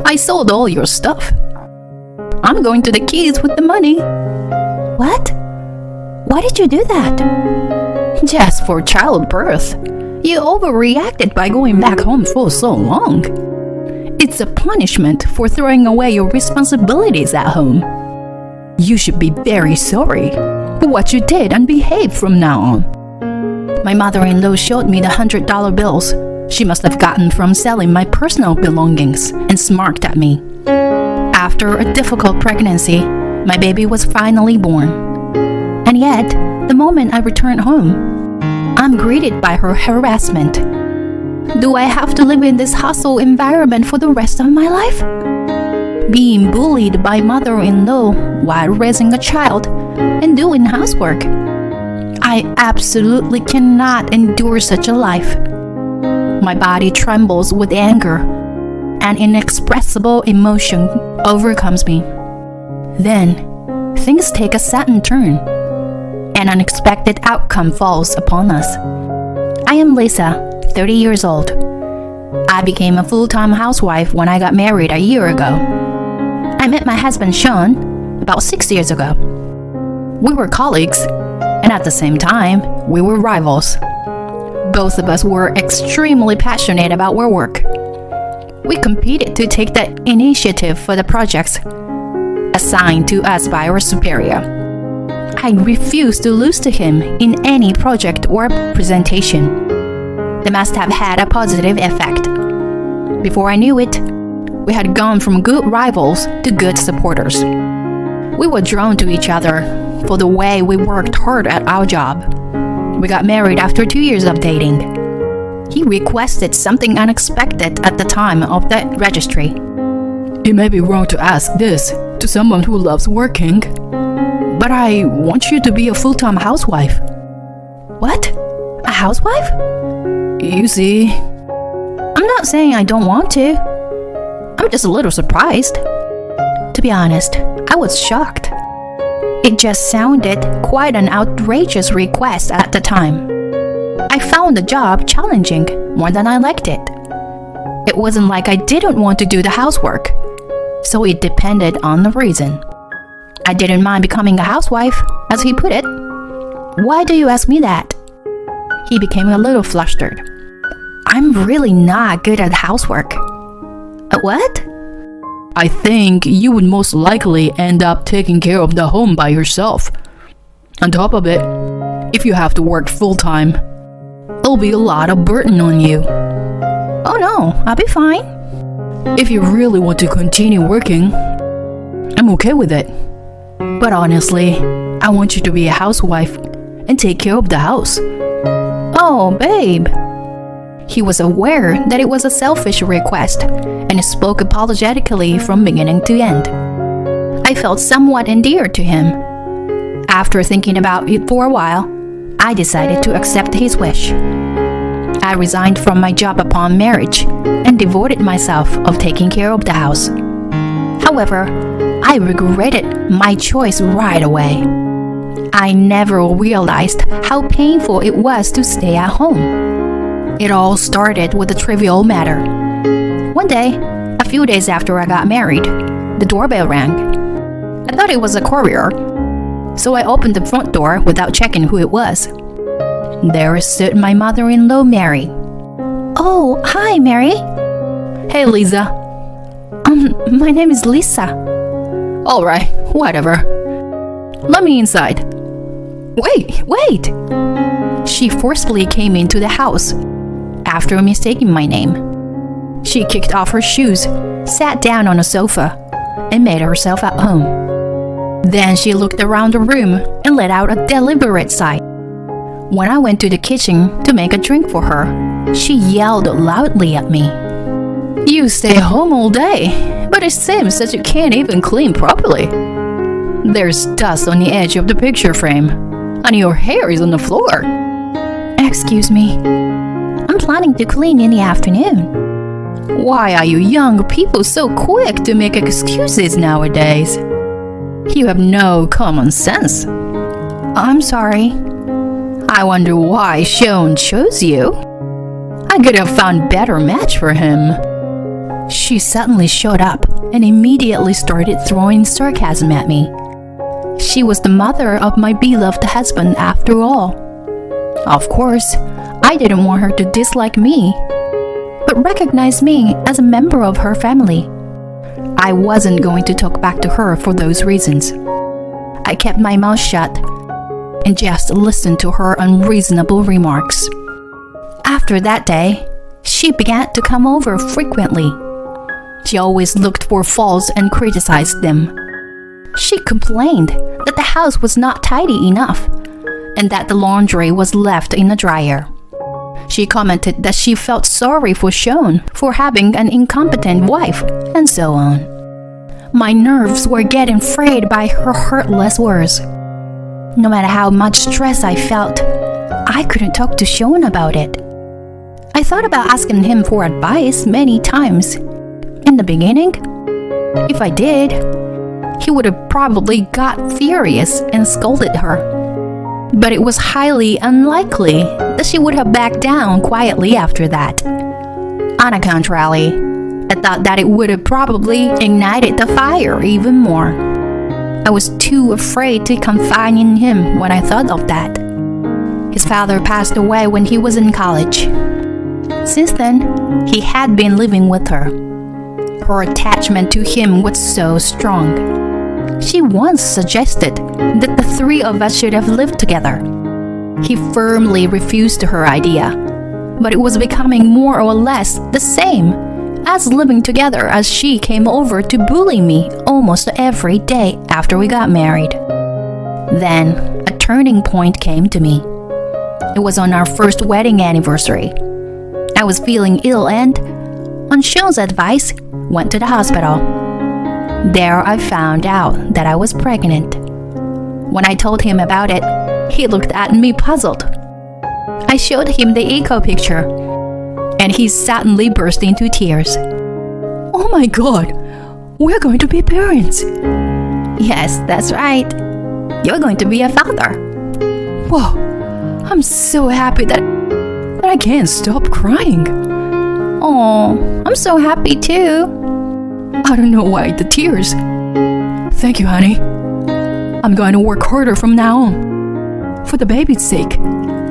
I sold all your stuff. I'm going to the Keys with the money. What? Why did you do that? Just for childbirth. You overreacted by going back home for so long. It's a punishment for throwing away your responsibilities at home. You should be very sorry for what you did and behave from now on. My mother-in-law showed me the $100 bills she must have gotten from selling my personal belongings and smirked at me. After a difficult pregnancy, my baby was finally born. And yet, the moment I returned home, I'm greeted by her harassment. Do I have to live in this hostile environment for the rest of my life? Being bullied by mother-in-law while raising a child and doing housework. I absolutely cannot endure such a life. My body trembles with anger. An inexpressible emotion overcomes me. Then, things take a sudden turn. An unexpected outcome falls upon us. I am Lisa, 30 years old. I became a full-time housewife when I got married a year ago. I met my husband Sean about 6 years ago. We were colleagues, and at the same time, we were rivals. Both of us were extremely passionate about our work. We competed to take the initiative for the projects assigned to us by our superior. I refused to lose to him in any project or presentation. They must have had a positive effect. Before I knew it, we had gone from good rivals to good supporters. We were drawn to each other for the way we worked hard at our job. We got married after 2 years of dating. He requested something unexpected at the time of the registry. It may be wrong to ask this to someone who loves working, but I want you to be a full-time housewife. What? A housewife? You see, I'm not saying I don't want to. I'm just a little surprised. To be honest, I was shocked. It just sounded quite an outrageous request at the time. I found the job challenging more than I liked it. It wasn't like I didn't want to do the housework, so it depended on the reason. I didn't mind becoming a housewife, as he put it. Why do you ask me that? He became a little flustered. I'm really not good at housework. What? I think you would most likely end up taking care of the home by yourself. On top of it, if you have to work full-time, it'll be a lot of burden on you. Oh no, I'll be fine. If you really want to continue working, I'm okay with it. But honestly, I want you to be a housewife and take care of the house. Oh, babe. He was aware that it was a selfish request and spoke apologetically from beginning to end. I felt somewhat endeared to him. After thinking about it for a while, I decided to accept his wish. I resigned from my job upon marriage and devoted myself of taking care of the house. However, I regretted my choice right away. I never realized how painful it was to stay at home. It all started with a trivial matter. One day, a few days after I got married, the doorbell rang. I thought it was a courier, so I opened the front door without checking who it was. There stood my mother-in-law, Mary. Oh, hi, Mary. Hey, Lisa. My name is Lisa. All right, whatever. Let me inside. Wait! She forcefully came into the house after mistaking my name. She kicked off her shoes, sat down on a sofa, and made herself at home. Then she looked around the room and let out a deliberate sigh. When I went to the kitchen to make a drink for her, she yelled loudly at me. You stay home all day, but it seems that you can't even clean properly. There's dust on the edge of the picture frame, and your hair is on the floor. Excuse me. I'm planning to clean in the afternoon. Why are you young people so quick to make excuses nowadays? You have no common sense. I'm sorry. I wonder why Sean chose you. I could have found a better match for him. She suddenly showed up and immediately started throwing sarcasm at me. She was the mother of my beloved husband after all. Of course, I didn't want her to dislike me, but recognize me as a member of her family. I wasn't going to talk back to her for those reasons. I kept my mouth shut and just listened to her unreasonable remarks. After that day, she began to come over frequently. She always looked for faults and criticized them. She complained that the house was not tidy enough and that the laundry was left in the dryer. She commented that she felt sorry for Sean for having an incompetent wife, and so on. My nerves were getting frayed by her heartless words. No matter how much stress I felt, I couldn't talk to Sean about it. I thought about asking him for advice many times. In the beginning, if I did, he would have probably got furious and scolded her. But it was highly unlikely that she would have backed down quietly after that. On the contrary, I thought that it would have probably ignited the fire even more. I was too afraid to confide in him when I thought of that. His father passed away when he was in college. Since then, he had been living with her. Her attachment to him was so strong. She once suggested that the three of us should have lived together. He firmly refused her idea, but it was becoming more or less the same as living together as she came over to bully me almost every day after we got married. Then, a turning point came to me. It was on our first wedding anniversary. I was feeling ill and, on Sean's advice, went to the hospital. There I found out that I was pregnant. When I told him about it, he looked at me puzzled. I showed him the echo picture, and he suddenly burst into tears. "Oh my God, we're going to be parents." "Yes, that's right. You're going to be a father." Whoa, I'm so happy that I can't stop crying. Oh, I'm so happy too. I don't know why the tears. Thank you, honey. I'm going to work harder from now on. For the baby's sake,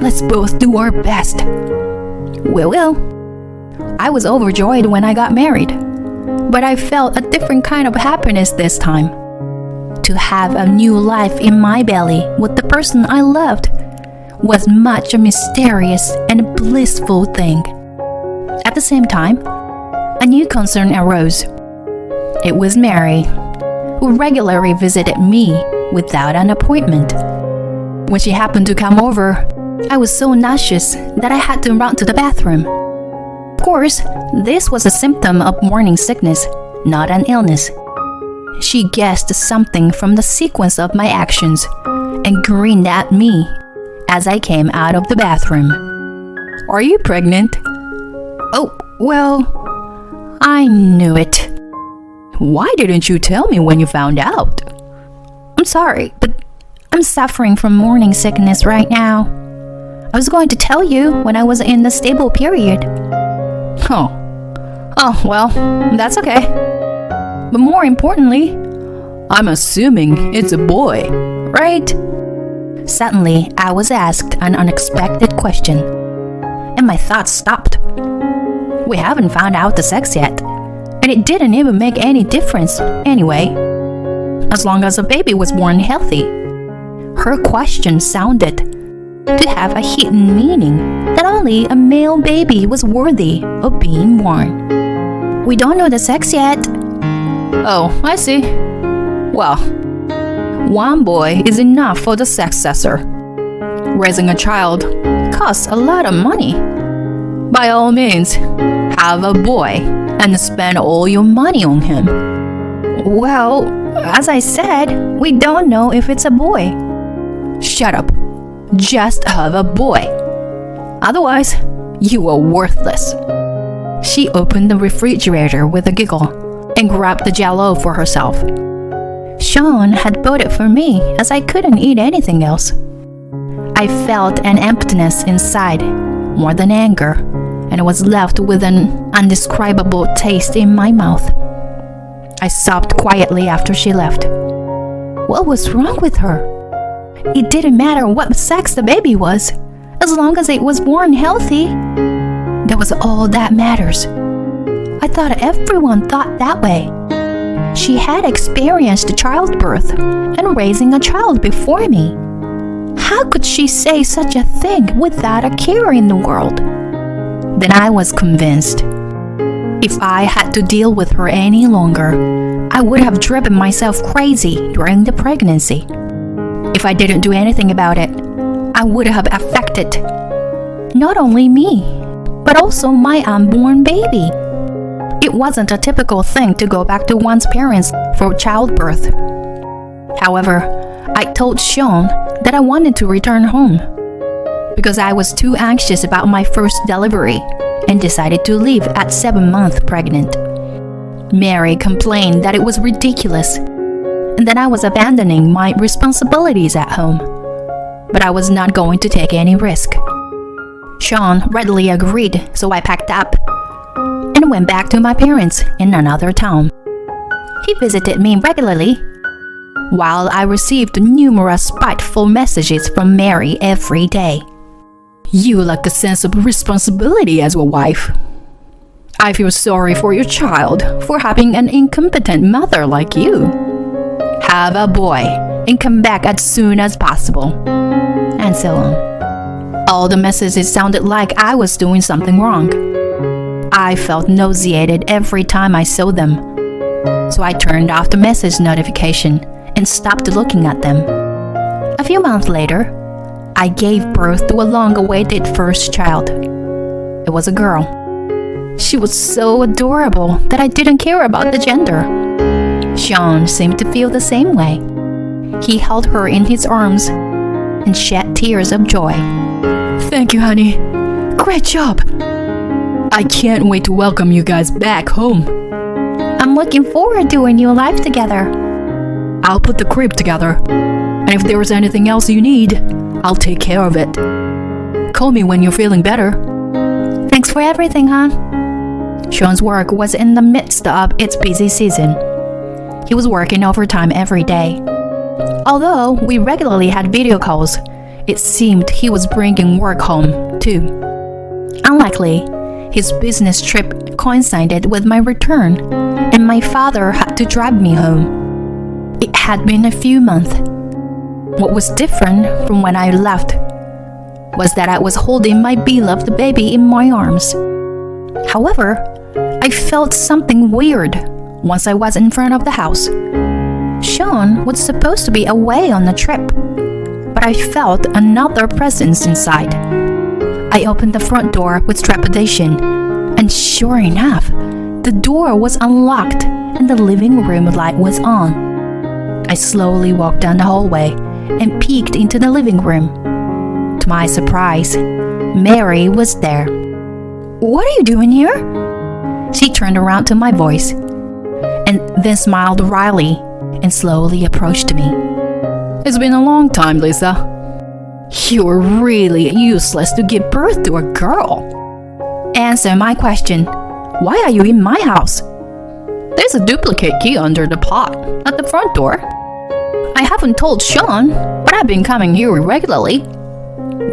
let's both do our best. We will. I was overjoyed when I got married, but I felt a different kind of happiness this time. To have a new life in my belly with the person I loved was much a mysterious and blissful thing. At the same time, a new concern arose. It was Mary, who regularly visited me without an appointment. When she happened to come over, I was so nauseous that I had to run to the bathroom. Of course, this was a symptom of morning sickness, not an illness. She guessed something from the sequence of my actions and grinned at me as I came out of the bathroom. Are you pregnant? Oh, well, I knew it. Why didn't you tell me when you found out? I'm sorry, but I'm suffering from morning sickness right now. I was going to tell you when I was in the stable period. Oh, well, that's okay. But more importantly, I'm assuming it's a boy, right? Suddenly, I was asked an unexpected question, and my thoughts stopped. We haven't found out the sex yet, and it didn't even make any difference anyway, as long as a baby was born healthy. Her question sounded to have a hidden meaning that only a male baby was worthy of being born. We don't know the sex yet. Oh, I see. Well, one boy is enough for the successor. Raising a child costs a lot of money. By all means, have a boy and spend all your money on him. Well, as I said, we don't know if it's a boy. Shut up. Just have a boy. Otherwise, you are worthless. She opened the refrigerator with a giggle and grabbed the Jell-O for herself. Sean had bought it for me as I couldn't eat anything else. I felt an emptiness inside, more than anger, and I was left with an undescribable taste in my mouth. I sobbed quietly after she left. What was wrong with her? It didn't matter what sex the baby was, as long as it was born healthy. That was all that matters. I thought everyone thought that way. She had experienced childbirth and raising a child before me. How could she say such a thing without a care in the world? Then I was convinced. If I had to deal with her any longer, I would have driven myself crazy during the pregnancy. If I didn't do anything about it, I would have affected not only me, but also my unborn baby. It wasn't a typical thing to go back to one's parents for childbirth. However, I told Sean that I wanted to return home because I was too anxious about my first delivery and decided to leave at 7 months pregnant. Mary complained that it was ridiculous and that I was abandoning my responsibilities at home, but I was not going to take any risk. Sean readily agreed, so I packed up and went back to my parents in another town. He visited me regularly, while I received numerous spiteful messages from Mary every day. You lack a sense of responsibility as a wife. I feel sorry for your child for having an incompetent mother like you. Have a boy and come back as soon as possible. And so on. All the messages sounded like I was doing something wrong. I felt nauseated every time I saw them, so I turned off the message notification and stopped looking at them. A few months later, I gave birth to a long-awaited first child. It was a girl. She was so adorable that I didn't care about the gender. Sean seemed to feel the same way. He held her in his arms and shed tears of joy. Thank you, honey. Great job. I can't wait to welcome you guys back home. I'm looking forward to a new life together. I'll put the crib together. And if there's anything else you need, I'll take care of it. Call me when you're feeling better. Thanks for everything, hon. Sean's work was in the midst of its busy season. He was working overtime every day. Although we regularly had video calls, it seemed he was bringing work home, too. Unlikely, his business trip coincided with my return, and my father had to drive me home. It had been a few months. What was different from when I left was that I was holding my beloved baby in my arms. However, I felt something weird once I was in front of the house. Sean was supposed to be away on a trip, but I felt another presence inside. I opened the front door with trepidation, and sure enough, the door was unlocked and the living room light was on. I slowly walked down the hallway and peeked into the living room. To my surprise, Mary was there. "What are you doing here?" She turned around to my voice, and then smiled wryly and slowly approached me. It's been a long time, Lisa. You're really useless to give birth to a girl. Answer my question. Why are you in my house? There's a duplicate key under the pot at the front door. I haven't told Sean, but I've been coming here regularly.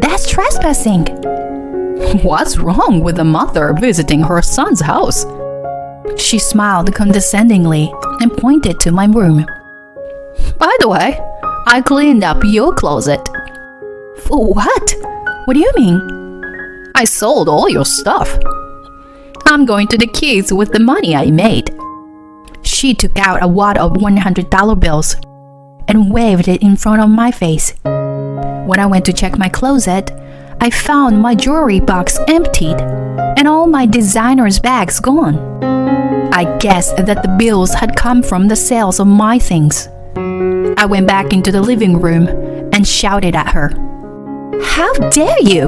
That's trespassing. What's wrong with a mother visiting her son's house? She smiled condescendingly and pointed to my room. By the way, I cleaned up your closet. For what? What do you mean? I sold all your stuff. I'm going to the kids with the money I made. She took out a wad of $100 bills and waved it in front of my face. When I went to check my closet, I found my jewelry box emptied and all my designer's bags gone. I guessed that the bills had come from the sales of my things. I went back into the living room and shouted at her. How dare you?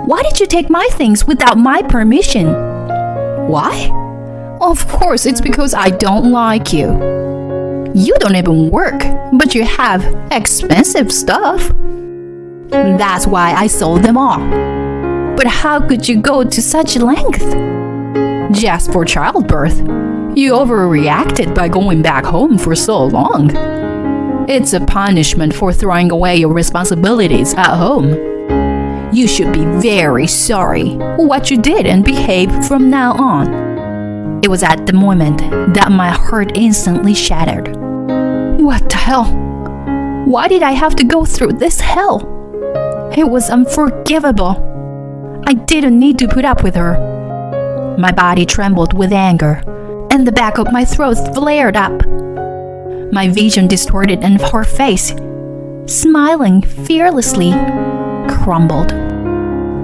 Why did you take my things without my permission? Why? Of course, it's because I don't like you. You don't even work, but you have expensive stuff. That's why I sold them all. But how could you go to such length? just for childbirth. You overreacted by going back home for so long. It's a punishment for throwing away your responsibilities at home. You should be very sorry for what you did and behave from now on." It was at the moment that my heart instantly shattered. What the hell? Why did I have to go through this hell? It was unforgivable. I didn't need to put up with her. My body trembled with anger, and the back of my throat flared up. My vision distorted, and her face, smiling fearlessly, crumbled.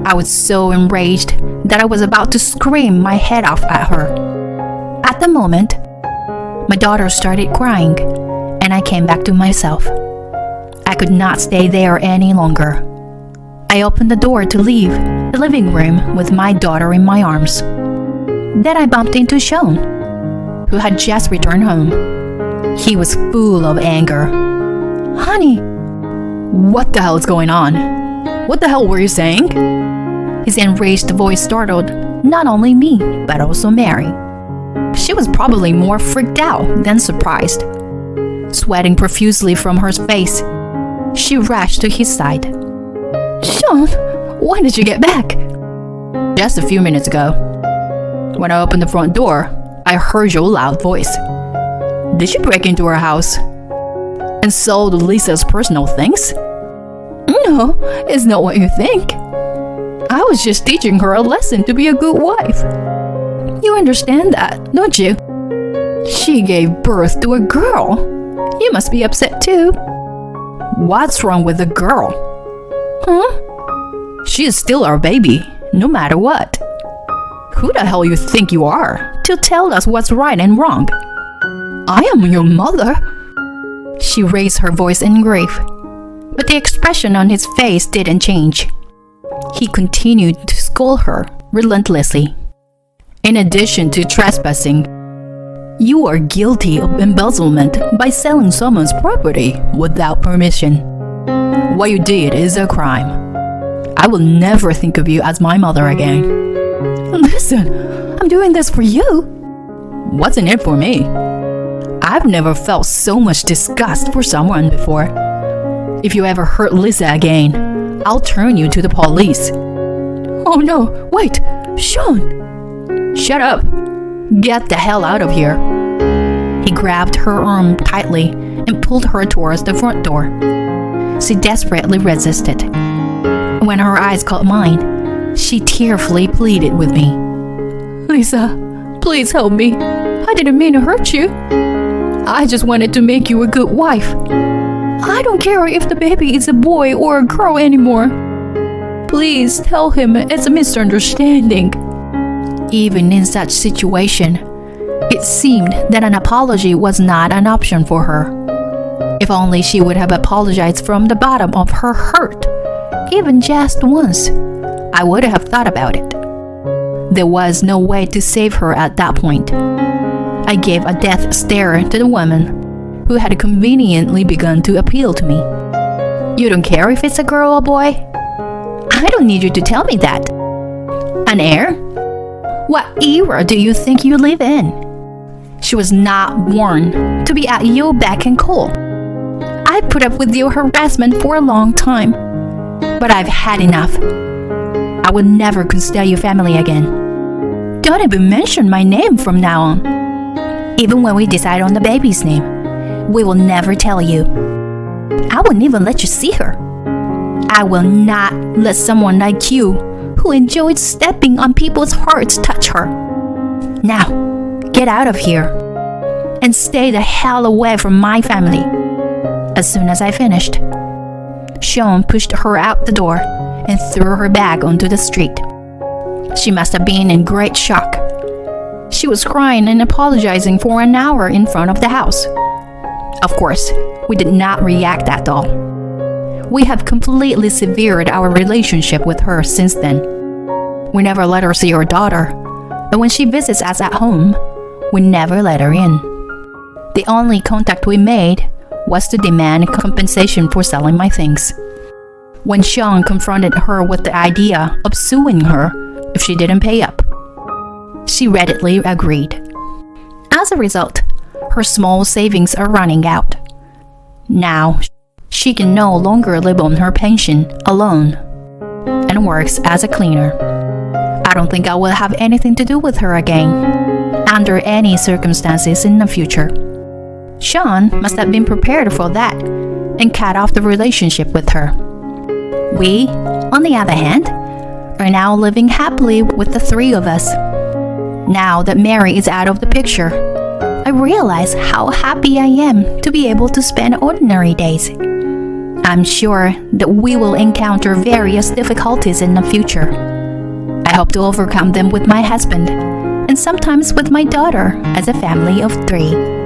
I was so enraged that I was about to scream my head off at her. At the moment, my daughter started crying, and I came back to myself. I could not stay there any longer. I opened the door to leave the living room with my daughter in my arms. Then I bumped into Sean, who had just returned home. He was full of anger. Honey, what the hell is going on? What the hell were you saying? His enraged voice startled not only me, but also Mary. She was probably more freaked out than surprised. Sweating profusely from her face, she rushed to his side. Sean, when did you get back? Just a few minutes ago. When I opened the front door, I heard your loud voice. Did you break into her house and sold Lisa's personal things? No, it's not what you think. I was just teaching her a lesson to be a good wife. You understand that, don't you? She gave birth to a girl. You must be upset too. What's wrong with the girl? Huh? She is still our baby, no matter what. Who the hell you think you are to tell us what's right and wrong? I am your mother. She raised her voice in grief, but the expression on his face didn't change. He continued to scold her relentlessly. In addition to trespassing, you are guilty of embezzlement by selling someone's property without permission. What you did is a crime. I will never think of you as my mother again. Listen, I'm doing this for you. What's in it for me? I've never felt so much disgust for someone before. If you ever hurt Lisa again, I'll turn you to the police. Oh no, wait, Sean! Shut up. Get the hell out of here. He grabbed her arm tightly and pulled her towards the front door. She desperately resisted. When her eyes caught mine, she tearfully pleaded with me. Lisa, please help me. I didn't mean to hurt you. I just wanted to make you a good wife. I don't care if the baby is a boy or a girl anymore. Please tell him it's a misunderstanding. Even in such situation, it seemed that an apology was not an option for her. If only she would have apologized from the bottom of her heart, even just once, I would have thought about it. There was no way to save her at that point. I gave a death stare to the woman, who had conveniently begun to appeal to me. You don't care if it's a girl or boy? I don't need you to tell me that. An heir? What era do you think you live in? She was not born to be at your beck and call. I put up with your harassment for a long time, but I've had enough. I will never consider your family again. Don't even mention my name from now on. Even when we decide on the baby's name, we will never tell you. I won't even let you see her. I will not let someone like you, who enjoyed stepping on people's hearts, touch her. Now, get out of here and stay the hell away from my family. As soon as I finished, Sean pushed her out the door and threw her bag onto the street. She must have been in great shock. She was crying and apologizing for an hour in front of the house. Of course, we did not react at all. We have completely severed our relationship with her since then. We never let her see her daughter, and when she visits us at home, we never let her in. The only contact we made was to demand compensation for selling my things. When Sean confronted her with the idea of suing her if she didn't pay up, She readily agreed. As a result, her small savings are running out. Now, she can no longer live on her pension alone and works as a cleaner. I don't think I will have anything to do with her again, under any circumstances in the future. Sean must have been prepared for that and cut off the relationship with her. We, on the other hand, are now living happily with the three of us. Now that Mary is out of the picture, I realize how happy I am to be able to spend ordinary days. I'm sure that we will encounter various difficulties in the future. I hope to overcome them with my husband and sometimes with my daughter as a family of 3.